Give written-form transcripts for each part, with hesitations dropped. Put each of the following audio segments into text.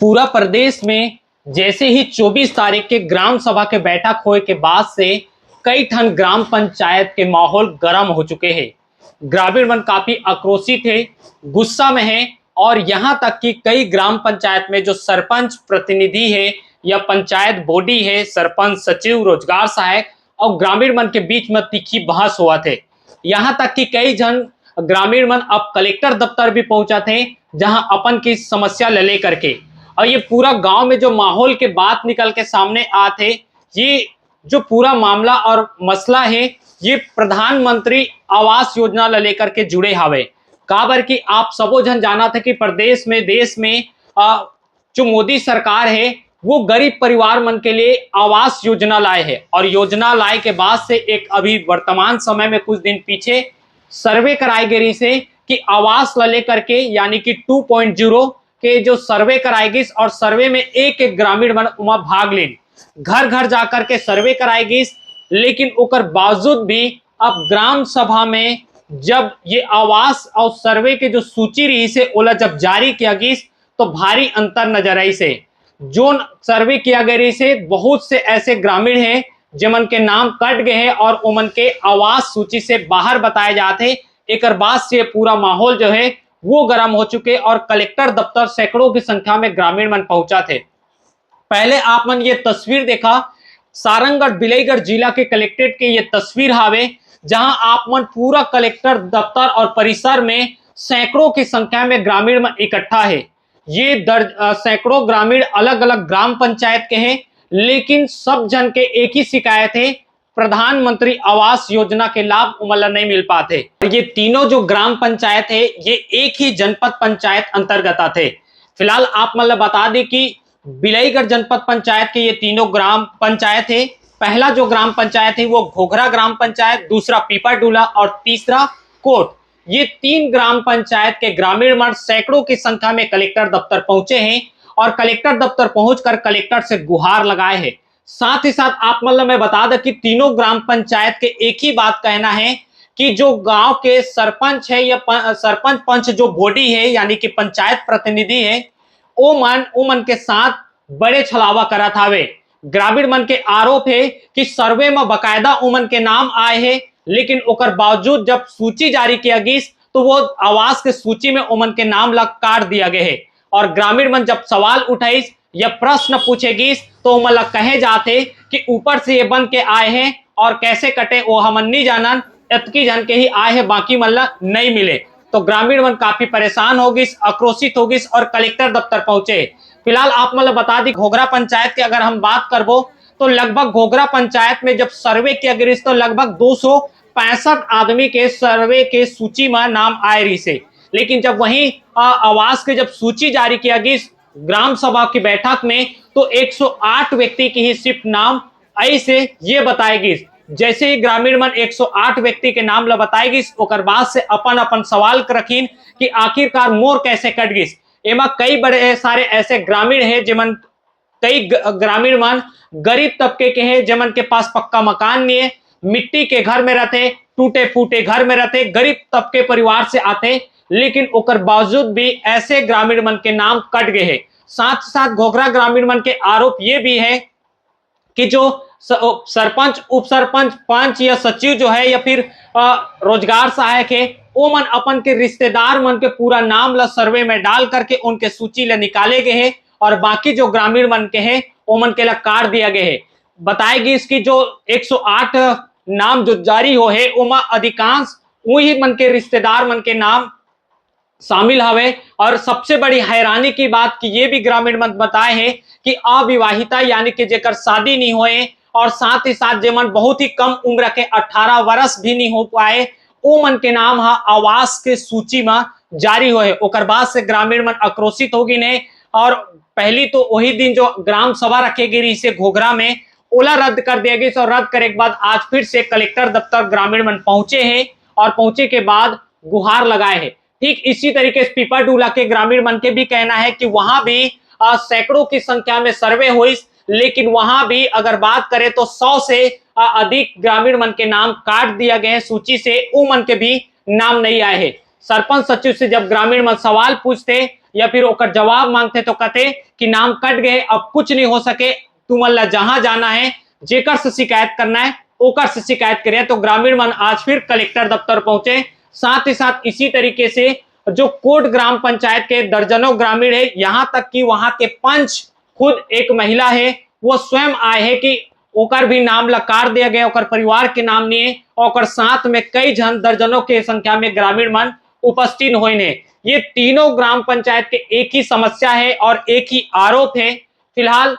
पूरा प्रदेश में जैसे ही 24 तारीख के ग्राम सभा के बैठक होए के बाद से कई ठन ग्राम पंचायत के माहौल गर्म हो चुके हैं। ग्रामीण मन काफी आक्रोशित है, गुस्सा में है और यहां तक कि कई ग्राम पंचायत में जो सरपंच प्रतिनिधि है या पंचायत बॉडी है, सरपंच सचिव, रोजगार सहायक और ग्रामीण मन के बीच में तीखी बहस हुआ थे। यहाँ तक कि कई जन ग्रामीण मन अब कलेक्टर दफ्तर भी पहुंचा थे, जहां अपन की समस्या ले लेकर के। और ये पूरा गांव में जो माहौल के बात निकल के सामने आते, ये जो पूरा मामला और मसला है ये प्रधानमंत्री आवास योजना ले लेकर के जुड़े हावे। काबर कि आप सबो जन जाना था कि प्रदेश में देश में जो मोदी सरकार है वो गरीब परिवार मन के लिए आवास योजना लाए है और योजना लाए के बाद से एक अभी वर्तमान समय में कुछ दिन पीछे सर्वे कराई गई से कि आवास ला लेकर के यानी कि 2.0 के जो सर्वे कराएगी और सर्वे में एक एक ग्रामीण मन उमा भाग लेन, घर घर जाकर के सर्वे कराएगी। लेकिन ओकर बावजूद भी अब ग्राम सभा में जब ये आवास और सर्वे के जो सूची रही से ओला जब जारी किया गई तो भारी अंतर नजर आई से जो सर्वे किया गया से बहुत से ऐसे ग्रामीण हैं जिमन के नाम कट गए हैं और उमन के आवास सूची से बाहर बताए जाते। एक बाद से पूरा माहौल जो है वो गर्म हो चुके और कलेक्टर दफ्तर सैकड़ों की संख्या में ग्रामीण मन पहुंचा थे। पहले आप मन ये तस्वीर देखा, सारंगढ़ बिलाईगढ़ जिला के कलेक्ट्रेट के ये तस्वीर हावे, जहां आप मन पूरा कलेक्टर दफ्तर और परिसर में सैकड़ों की संख्या में ग्रामीण मन इकट्ठा है। ये सैकड़ों ग्रामीण अलग अलग ग्राम पंचायत के हैं, लेकिन सब जन के एक ही शिकायत है, प्रधानमंत्री आवास योजना के लाभ उमला नहीं मिल पाते। ये तीनों जो ग्राम पंचायत है ये एक ही जनपद पंचायत अंतर्गत आते। फिलहाल आप मतलब बता दें कि बिलाईगढ़ जनपद पंचायत के ये तीनों ग्राम पंचायत है। पहला जो ग्राम पंचायत है वो घोघरा ग्राम पंचायत, दूसरा पीपरडूला और तीसरा कोट। ये तीन ग्राम पंचायत के ग्रामीण मन सैकड़ों की संख्या में कलेक्टर दफ्तर पहुंचे हैं और कलेक्टर दफ्तर पहुंचकर कलेक्टर से गुहार लगाए हैं। साथ ही साथ आप मतलब मैं बता दें कि तीनों ग्राम पंचायत के एक ही बात कहना है कि जो गांव के सरपंच है या सरपंच पंच जो बॉडी है यानी कि पंचायत प्रतिनिधि है ओ मन के साथ बड़े छलावा करा थावे। ग्रामीण मन के आरोप है कि सर्वे में बकायदा उमन के नाम आए हैं, लेकिन ओकर बावजूद जब सूची जारी किया गई तो वो आवास के सूची में उमन के नाम लग काट दिया गया है। और ग्रामीण मन जब सवाल उठाई या प्रश्न पूछेगी तो मतलब कहे जाते कि ऊपर से ये बन के आए हैं और कैसे कटे वो हम नहीं जानन, इतकी जन के ही आए हैं, बाकी मतलब नहीं मिले। तो ग्रामीण मन काफी परेशान होगी, आक्रोशित होगी और कलेक्टर दफ्तर पहुंचे। फिलहाल आप मतलब बता दी घोघरा पंचायत की अगर हम बात करबो तो लगभग घोघरा पंचायत में जब सर्वे किया गया तो लगभग 265 आदमी के सर्वे के सूची में नाम आए रही से। लेकिन जब वहीं आवास के जब सूची जारी किया गई ग्राम सभा की बैठक में तो 108 व्यक्ति की ही सिर्फ नाम ऐसे ये बताएगी। जैसे ही ग्रामीण मन 108 व्यक्ति के नाम बताएगी ओकर बाद से अपन अपन सवाल रखीन कि आखिरकार मोर कैसे कट गई। एमा कई बड़े सारे ऐसे ग्रामीण है जिमन कई ग्रामीण मन गरीब तबके के हैं, जिमन के पास पक्का मकान नहीं है, मिट्टी के घर में रहते, टूटे फूटे घर में रहते, गरीब तबके परिवार से आते, लेकिन ओकर बावजूद भी ऐसे ग्रामीण मन के नाम कट गए हैं। साथ साथ घोघरा ग्रामीण मन के आरोप ये भी है कि जो सरपंच, उप सरपंच, पंच या सचिव जो है या फिर रोजगार सहायक है वो मन अपन के रिश्तेदार मन के पूरा नाम ला सर्वे में डाल करके उनके सूची ला निकाले गए हैं और बाकी जो ग्रामीण मन के हैं वो मन के ला काट दिया गया है। बताएगी इसकी जो 108 नाम जो जारी हो है उमा अधिकांश वही मन के रिश्तेदार मन के नाम शामिल हवे। और सबसे बड़ी हैरानी की बात कि ये भी ग्रामीण मन बताए हैं कि अविवाहिता यानी कि जेकर शादी नहीं होए और साथ ही साथ जेमन बहुत ही कम उम्र के 18 वर्ष भी नहीं हो पाए ओ मन के नाम आवास के सूची में जारी होए। ओकर बाद से ग्रामीण मन आक्रोशित होगी ने और पहली तो वही दिन जो ग्राम सभा रखेगी रही से घोघरा में ओला रद्द कर दिया गया और रद्द करे के बाद आज फिर से कलेक्टर दफ्तर ग्रामीण मन पहुंचे हैं और पहुंचे के बाद गुहार लगाए हैं। ठीक इसी तरीके से पीपरडूला के ग्रामीण मन के भी कहना है कि वहां भी सैकड़ों की संख्या में सर्वे हुई, लेकिन वहां भी अगर बात करें तो 100 से अधिक ग्रामीण मन के नाम काट दिया गए हैं सूची से, वो मन के भी नाम नहीं आए हैं। सरपंच सचिव से जब ग्रामीण मन सवाल पूछते या फिर ओकर जवाब मांगते तो कहते कि नाम कट गए, अब कुछ नहीं हो सके, तुम अल्लाह जहां जाना है, जेकर से शिकायत करना है ओकर से शिकायत करिए। तो ग्रामीण मन आज फिर कलेक्टर दफ्तर पहुंचे। साथ ही साथ इसी तरीके से जो कोट ग्राम पंचायत के दर्जनों ग्रामीण है, यहां तक कि वहां के पंच खुद एक महिला है, वो स्वयं आए है कि ओकर भी नाम लकार दिया गया, ओकर परिवार के नाम नहीं है, और साथ में कई जन दर्जनों के संख्या में ग्रामीण मन उपस्थित हुए हैं। ये तीनों ग्राम पंचायत के एक ही समस्या है और एक ही आरोप है। फिलहाल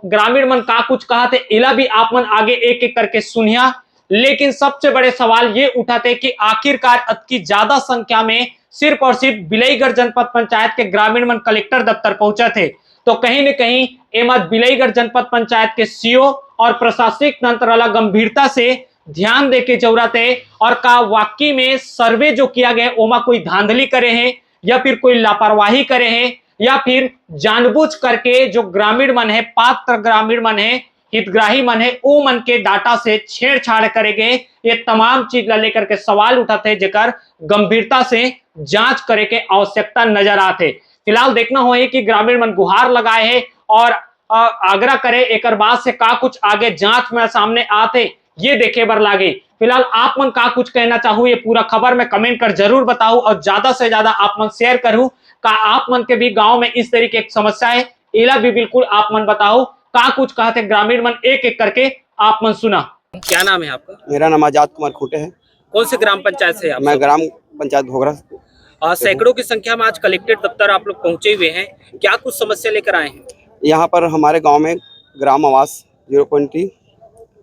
ग्रामीण मन का कुछ कहा थे, इला भी आप मन आगे एक एक करके सुनिया। लेकिन सबसे बड़े सवाल ये उठाते कि आखिरकार अतकी ज्यादा संख्या में सिर्फ और सिर्फ बिलईगढ़ जनपद पंचायत के ग्रामीण मन कलेक्टर दफ्तर पहुंचे थे, तो कहीं न कहीं एमत बिलईगढ़ जनपद पंचायत के सीओ और प्रशासनिक तंत्र वाला गंभीरता से ध्यान दे के जरूरत है। और का वाकई में सर्वे जो किया गया ओमा कोई धांधली करे हैं या फिर कोई लापरवाही करे हैं या फिर जानबूझ करके जो ग्रामीण मन है, पात्र ग्रामीण मन है, हितग्राही मन है, वो मन के डाटा से छेड़छाड़ करेंगे। ये तमाम चीज लेकर के सवाल उठाते जेकर गंभीरता से जांच करे के आवश्यकता नजर आते। फिलहाल देखना हो कि ग्रामीण मन गुहार लगाए हैं और आग्रह करे एक बाद से का कुछ आगे जांच में सामने आते, ये देखे बर लागे। फिलहाल आप मन का कुछ कहना चाहूँ, ये पूरा खबर में कमेंट कर जरूर बताओ और ज्यादा से ज्यादा आप मन शेयर करूं। का आप मन के भी गांव में इस तरीके की समस्या है, इला भी बिल्कुल आप मन बताओ। का कुछ कहते ग्रामीण मन एक एक करके आप मन सुना। क्या नाम है आपका? मेरा नाम आजाद कुमार खूटे है। कौन से ग्राम पंचायत से आप? मैं ग्राम पंचायत घोघरा। सैकड़ों की संख्या में आज कलेक्टेड दफ्तर आप लोग पहुंचे हुए हैं, क्या कुछ समस्या लेकर आए हैं? यहाँ पर हमारे गांव में ग्राम आवास 0.3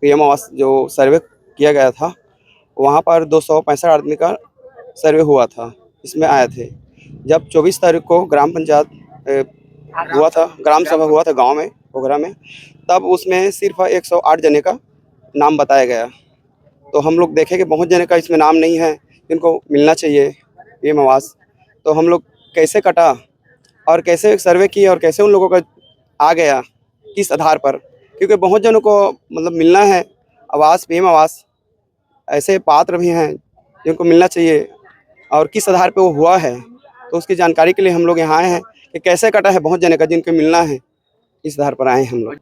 पीएम आवास जो सर्वे किया गया था, वहाँ पर 265 आदमी का सर्वे हुआ था। इसमें आए थे जब 24 तारीख को ग्राम पंचायत हुआ था, ग्राम सभा हुआ था गांव में घोघरा में, तब उसमें सिर्फ 108 जने का नाम बताया गया। तो हम लोग देखे कि बहुत जने का इसमें नाम नहीं है जिनको मिलना चाहिए पीएम आवास। तो हम लोग कैसे कटा और कैसे सर्वे किए और कैसे उन लोगों का आ गया, किस आधार पर, क्योंकि बहुत जनों को मतलब मिलना है आवास, पीएम आवास। ऐसे पात्र भी हैं जिनको मिलना चाहिए और किस आधार पे वो हुआ है, तो उसकी जानकारी के लिए हम लोग यहाँ आए हैं कि कैसे कटा है बहुत जने का जिनको मिलना है, इस आधार पर आए हैं हम लोग।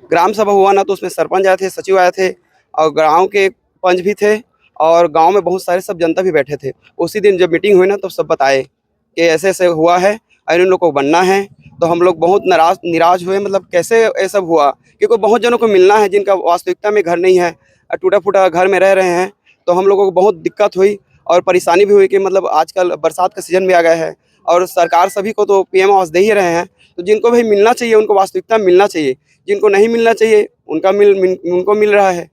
ग्राम सभा हुआ ना, तो उसमें सरपंच आए थे, सचिव आए थे और गाँव के पंच भी थे और गांव में बहुत सारे सब जनता भी बैठे थे। उसी दिन जब मीटिंग हुई ना, तो सब बताए कि ऐसे ऐसे हुआ है और इन लोगों को बनना है। तो हम लोग बहुत निराश हुए, मतलब कैसे ये सब हुआ, क्योंकि बहुत जनों को मिलना है जिनका वास्तविकता में घर नहीं है, टूटा फूटा घर में रह रहे हैं। तो हम लोगों को बहुत दिक्कत हुई और परेशानी भी हुई कि मतलब आजकल बरसात का सीजन भी आ गया है और सरकार सभी को तो पीएम आवास दे ही रहे हैं। तो जिनको भी मिलना चाहिए उनको वास्तविकता मिलना चाहिए, जिनको नहीं मिलना चाहिए उनको मिल रहा है।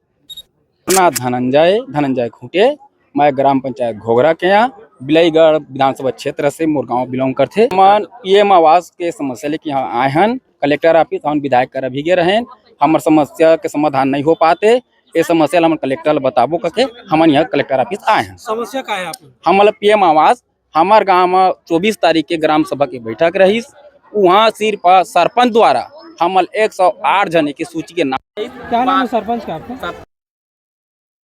धनंजय खूटे, मैं ग्राम पंचायत घोघरा के यहाँ बिलईगढ़ विधानसभा क्षेत्र से मोर गाँव बिलोंग करते। हम पीएम आवास के समस्या लेके यहाँ आए हैं कलेक्टर ऑफिस, हम विधायक कर भी गए रहे। हमार समस्या के समाधान नहीं हो पाते, ये समस्या हम कलेक्टर बताबो करके हम यहाँ कलेक्टर ऑफिस आए हैं। समस्या का है आप? हम पीएम आवास हमार गाँव में 24 तारीख के ग्राम सभा की बैठक रही, वहाँ सिर्फ सरपंच द्वारा हम 108 जने की सूची के नाम। क्या नाम है सरपंच का आपका?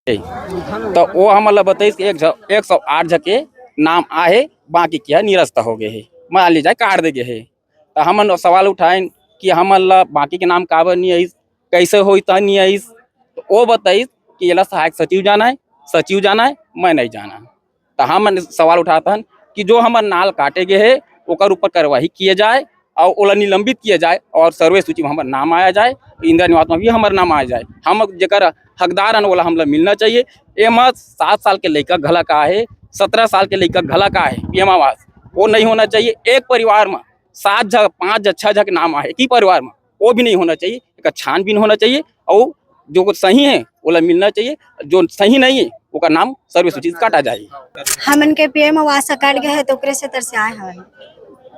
तो वो हम बताइए कि 108 जके नाम आए, बाकी क्या निरस्त हो गए है, मान लीजिए काट दे गए है। तो हम सवाल उठाए कि हम बाकी के नाम काबर नहीं आई, कैसे हो नहीं आई। तो वो बताइए कि ये सहायक सचिव जाना है, मैं नहीं जाना। तो हम सवाल उठाता है कि जो हमारे नाल काटे गए है ओकर ऊपर कार्रवाई किए जाए और ओला निलंबित किया जाए और सर्वे सूची में हमारा नाम आया जाए, इंदिरा निवास में भी हमारा नाम आ जाए। हम जकर हकदार है ओला हमला मिलना चाहिए। एमा 7 साल के लड़का घला का है, 17 साल के लड़का घला का है पीएम आवास, वो नहीं होना चाहिए। एक परिवार में 7 झक 5 झक 6 झक नाम है कि परिवार में, वो भी नहीं होना चाहिए। एक छानबीन होना चाहिए और जो सही है ओला मिलना चाहिए, जो सही नहीं है ओका नाम सर्वे सूची से काटा जाए। हमन के पीएम आवास काट गए है तो ओकरे से तरसे आए हैं।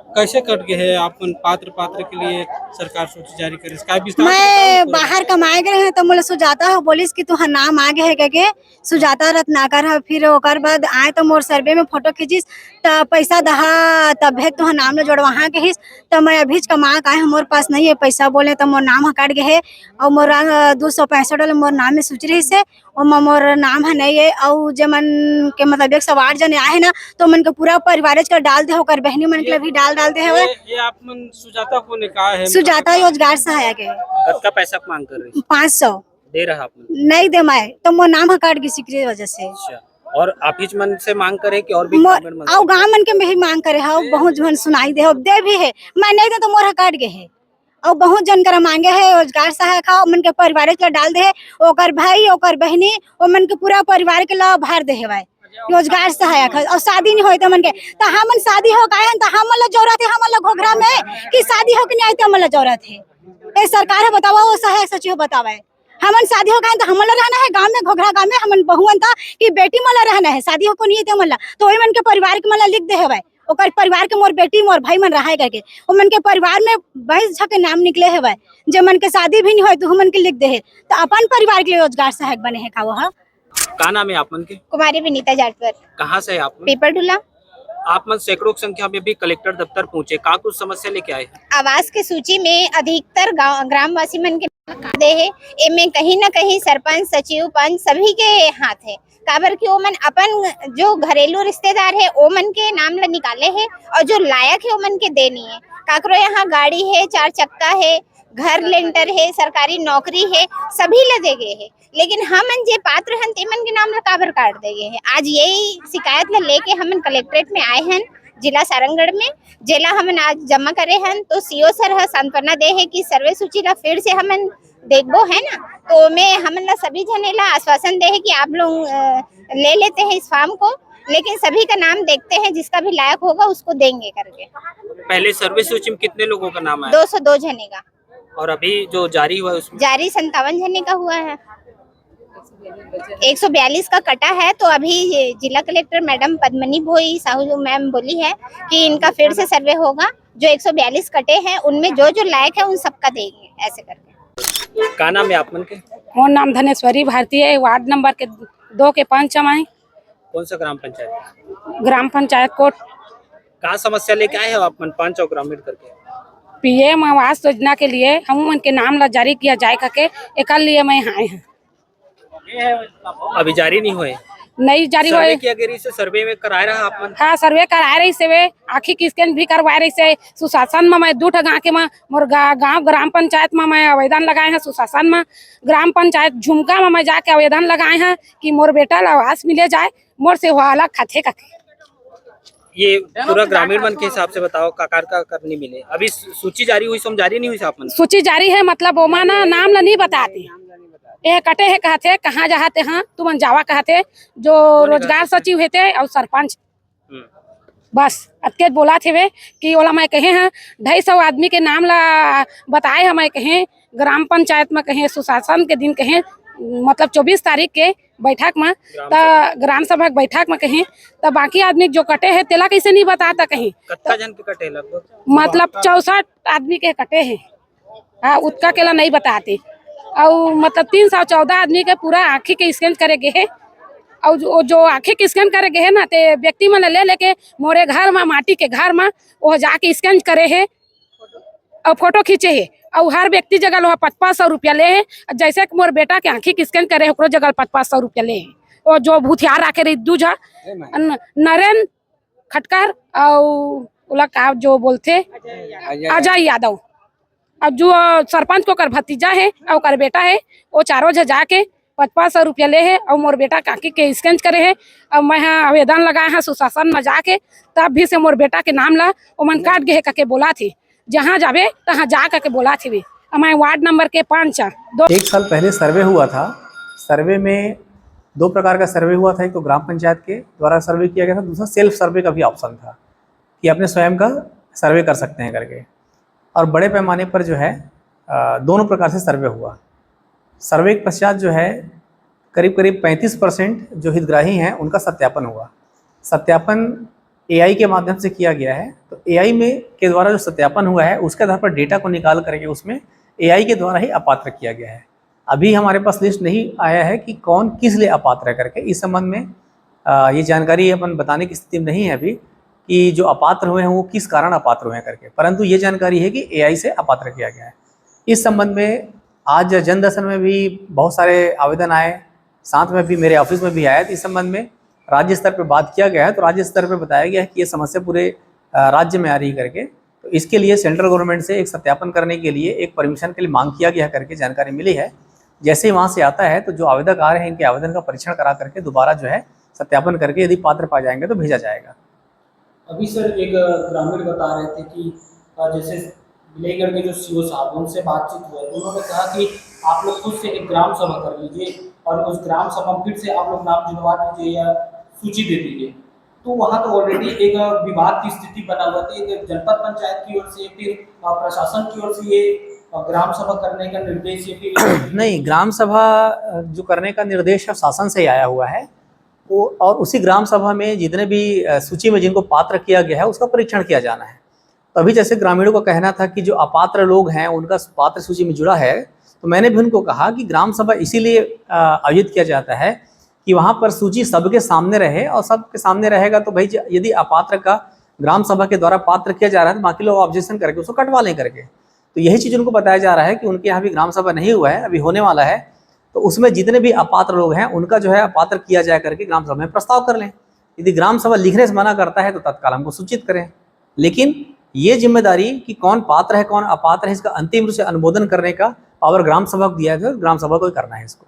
कैसे कट गए है? आप पात्र के लिए सरकार सूची जारी करे, इसका विस्तार मैं बाहर कमाए गए हैं तो मोला सुजाता हो बोलिस कि तुहार नाम आ गए है के सुजाता रत्नाकर है। फिर ओकर बाद आए तो मोर सर्वे में फोटो खींचिस तो पैसा दहा तब है तुहार नाम ल जोड़वा के हिस। तो मैं अभी कमा के आए, मोर पास नहीं है पैसा, बोले तो मोर नाम काट गए है और मोर 265 डॉलर मोर नाम में सूच रही से और मोर नाम है नहीं है। और जमन के मतलब 108 जने आए ना तो मन के पूरा परिवार का डाल दे, होकर बहनी मन के भी डाल डाल दे है। ये आप मन सुजाता को ने कहा है सुजाता रोजगार सहायक है। कब का पैसा मांग कर रही 500 दे रहा आप मन? नहीं दे मैं तो मोर नाम हकाट गई सीक्रेट वजह से। अच्छा, और आप ही मन से मांग करे कि और भी मोर ग्रामीण मन आओ गाँव मन के में ही मांग करे है, बहुत जन सुनाई दे दे भी है, मैं नहीं दे तो मोर हकाट गए है। और बहुत जन कर मांगे है रोजगार सहायक है, मन के परिवार के डाल दे है, ओकर भाई ओकर बहनी ओ मन के पूरा परिवार के ला भार दे है रोजगार सहायक है। और शादी नहीं होए तो मन के तो हमन शादी हो गए तो हमन ला जरूरत है, हमन ला घोघरा में कि शादी हो कि नहीं आए तो हमन ला जरूरत है। ए सरकार है बतावा, वो सहायक सचिव बतावे हमन शादी हो गए तो हमन ला रहना है गांव में, घोघरा गांव में हमन बहुवन था कि बेटी मला रहना है, शादी हो को नहीं है मला तो वही मन के परिवार के मला लिख दे है ओकर परिवार के मोर बेटी मोर भाई मन रहा करके वो मन के परिवार में 22 के नाम निकले है जो मन के शादी भी नहीं हो तो मन के लिख दे है तो अपन परिवार के लिए रोजगार सहायक बने है का वो है। का नाम है आप मन के? कुमारी विनीता जाटवर, कहाँ से है आप मन? पेपर ढूला। आप मन सैकड़ों की संख्या में भी कलेक्टर दफ्तर पहुंचे, का कुछ समस्या लेके आए हैं? आवास के सूची में अधिकतर ग्रामवासी मन के दे है, इनमें कहीं न कहीं सरपंच सचिव पंच सभी के हाथ है। काबर की ओमन अपन जो घरेलू रिश्तेदार है ओमन के नाम ला निकाले है और जो लायक है ओमन के देनी है। काकरो यहाँ गाड़ी है, 4 चक्का है, घर लेंटर है, सरकारी नौकरी है, सभी ला दे गए है, लेकिन हमन जे पात्र हन तेमन के नाम ला काबर काट दे गए है। आज यही शिकायत ला लेके हमन कलेक्ट्रेट में आए हैं जिला सारंगगढ़ में, जेला हमन आज जमा करे हन तो सीओ सर है सांत्वना दे है कि सर्वे सूची ला फिर से हमन देखबो है ना, तो मैं हमन ला सभी जने ला आश्वासन दे है कि आप लोग ले लेते हैं इस फॉर्म को, लेकिन सभी का नाम देखते हैं, जिसका भी लायक होगा उसको देंगे करके। पहले सर्वे सूची में कितने लोगों का नाम आया? 202 जने का, और अभी जो जारी हुआ है उसमें जारी 57 जने का हुआ है, 142 का कटा है। तो अभी जिला कलेक्टर मैडम पद्मनी भोई साहू मैम बोली है कि इनका फिर से सर्वे होगा, जो 142 कटे हैं उनमें जो जो लायक है उन सबका देंगे ऐसे करके। का नाम है आप मन के? मोर नाम धनेश्वरी भारती है, वार्ड नंबर के 2 के 5 हमारे। कौन सा ग्राम पंचायत? ग्राम पंचायत कोट। का समस्या लेके आए हो आप मन 5 और ग्रामीण करके? पीएम आवास योजना के लिए हम मन के नाम ला जारी किया जाए करके एक लिए मैं आए हैं। अभी जारी नहीं हुए? नहीं जारी सर्वे हुए। किया गया से सर्वे में कराए रहा आप मन? हाँ सर्वे कराए रही से वे आखी की स्कैन भी करवाए रही से। सुशासन में मैं 2 गाँव के में मोर गाँव ग्राम पंचायत में मैं आवेदन लगाए हैं। सुशासन में ग्राम पंचायत झुमका में मैं जाके आवेदन लगाए हैं कि मोर बेटा ला आवास मिले जाए, मोर से हुआ अलग खाते का। ये पूरा ग्रामीण मन के हिसाब से बताओ काकार का करनी मिले। अभी सूची जारी हुई, सम जारी नहीं हुई आप मन? सूची जारी है, मतलब वो माना नाम ला नहीं बताते, ये कटे है कहते कहाँ जाते हैं तुम जावा कहते, जो रोजगार सचिव हेते और सरपंच बस अतके बोला थे वे कि ओला मैं कहे हैं 250 आदमी के नाम ला बताए हैं। मैं कहे ग्राम पंचायत में कहे सुशासन के दिन कहे मतलब 24 तारीख के बैठक में ग्राम सभा के बैठक में कहे तो बाकी आदमी जो कटे हैं तेला कैसे नहीं बताता कहीं। कितना जन के कटे लगभग? मतलब 64 आदमी के कटे हैं। हाँ उतना केला नहीं बताते और मतलब 314 आदमी के पूरा आँखी के स्कैन करे गए है और जो आँखी के स्कैन करे गए है ना ते व्यक्ति मन ले लेके मोरे घर में माटी के घर में वो जाके स्कैन करे है और फोटो खींचे है और हर व्यक्ति जगह लोहा 500 रुपया ले है। जैसे मोर बेटा के आँखी के स्कैन करे ओकरो जगह 500 रुपया ले है। और जो भूथियार राखे रही दूजा नरेंद्र खटकर और का जो बोलते अजय यादव अब जो सरपंच को कर भतीजा है और कर बेटा है वो चारों जाके 500 रुपया ले है और मोर बेटा काकी के स्कैन करे है। और मैं यहाँ आवेदन लगाए हैं सुशासन में जाके, तब भी से मोर बेटा के नाम ला वो मन काट गए करके बोला थी, जहाँ जावे तहाँ जा करके बोला थी भी। मैं वार्ड नंबर के 5 1 साल पहले सर्वे हुआ था। सर्वे में 2 प्रकार का सर्वे हुआ था, एक तो ग्राम पंचायत के द्वारा सर्वे किया गया था, दूसरा सेल्फ सर्वे का भी ऑप्शन था कि अपने स्वयं का सर्वे कर सकते हैं करके। और बड़े पैमाने पर जो है दोनों प्रकार से सर्वे हुआ। सर्वे के पश्चात जो है करीब 35% जो हितग्राही हैं उनका सत्यापन हुआ। सत्यापन एआई के माध्यम से किया गया है। तो एआई में के द्वारा जो सत्यापन हुआ है उसके आधार पर डेटा को निकाल करके उसमें एआई के द्वारा ही अपात्र किया गया है। अभी हमारे पास लिस्ट नहीं आया है कि कौन किस लिए अपात्र है करके। इस संबंध में ये जानकारी अपन बताने की स्थिति में नहीं है अभी कि जो अपात्र हुए हैं वो किस कारण अपात्र हुए हैं करके, परंतु ये जानकारी है कि एआई से अपात्र किया गया है। इस संबंध में आज जन दर्शन में भी बहुत सारे आवेदन आए, साथ में भी मेरे ऑफिस में भी आया। तो इस संबंध में राज्य स्तर पर बात किया गया है। तो राज्य स्तर पर बताया गया है कि ये समस्या पूरे राज्य में आ रही करके। तो इसके लिए सेंट्रल गवर्नमेंट से एक सत्यापन करने के लिए एक परमिशन के लिए मांग किया गया करके जानकारी मिली है। जैसे ही वहाँ से आता है तो जो आवेदक आ रहे हैं इनके आवेदन का परीक्षण करा करके दोबारा जो है सत्यापन करके यदि पात्र पाए जाएंगे तो भेजा जाएगा। अभी सर एक ग्रामीण बता रहे थे कि जैसे विलयगढ़ के जो सीओ साहब उनसे बातचीत हुआ तो उन्होंने कहा कि आप लोग खुद से एक ग्राम सभा कर लीजिए और उस ग्राम सभा में फिर से आप लोग नाम जुड़वा दीजिए या सूची दे दीजिए। तो वहाँ तो ऑलरेडी एक विवाद की स्थिति बना हुआ थी। एक जनपद पंचायत की ओर से फिर प्रशासन की ओर से ये ग्राम सभा करने का निर्देश या फिर नहीं, ग्राम सभा जो करने का निर्देश शासन से ही आया हुआ है वो, और उसी ग्राम सभा में जितने भी सूची में जिनको पात्र किया गया है उसका परीक्षण किया जाना है। तो अभी जैसे ग्रामीणों का कहना था कि जो अपात्र लोग हैं उनका पात्र सूची में जुड़ा है, तो मैंने भी उनको कहा कि ग्राम सभा इसीलिए आयोजित किया जाता है कि वहाँ पर सूची सबके सामने रहे, और सबके सामने रहेगा तो भाई यदि अपात्र का ग्राम सभा के द्वारा पात्र किया जा रहा है तो बाकी लोग ऑब्जेक्शन करके उसको कटवा लें करके। तो यही चीज़ उनको बताया जा रहा है कि उनके यहाँ भी ग्राम सभा नहीं हुआ है, अभी होने वाला है, तो उसमें जितने भी अपात्र लोग हैं उनका जो है अपात्र किया जाए करके ग्राम सभा में प्रस्ताव कर लें। यदि ग्राम सभा लिखने से मना करता है तो तत्काल हमको सूचित करें। लेकिन ये जिम्मेदारी कि कौन पात्र है कौन अपात्र है इसका अंतिम रूप से अनुमोदन करने का पावर ग्राम सभा को दिया है, ग्राम सभा को ही करना है इसको।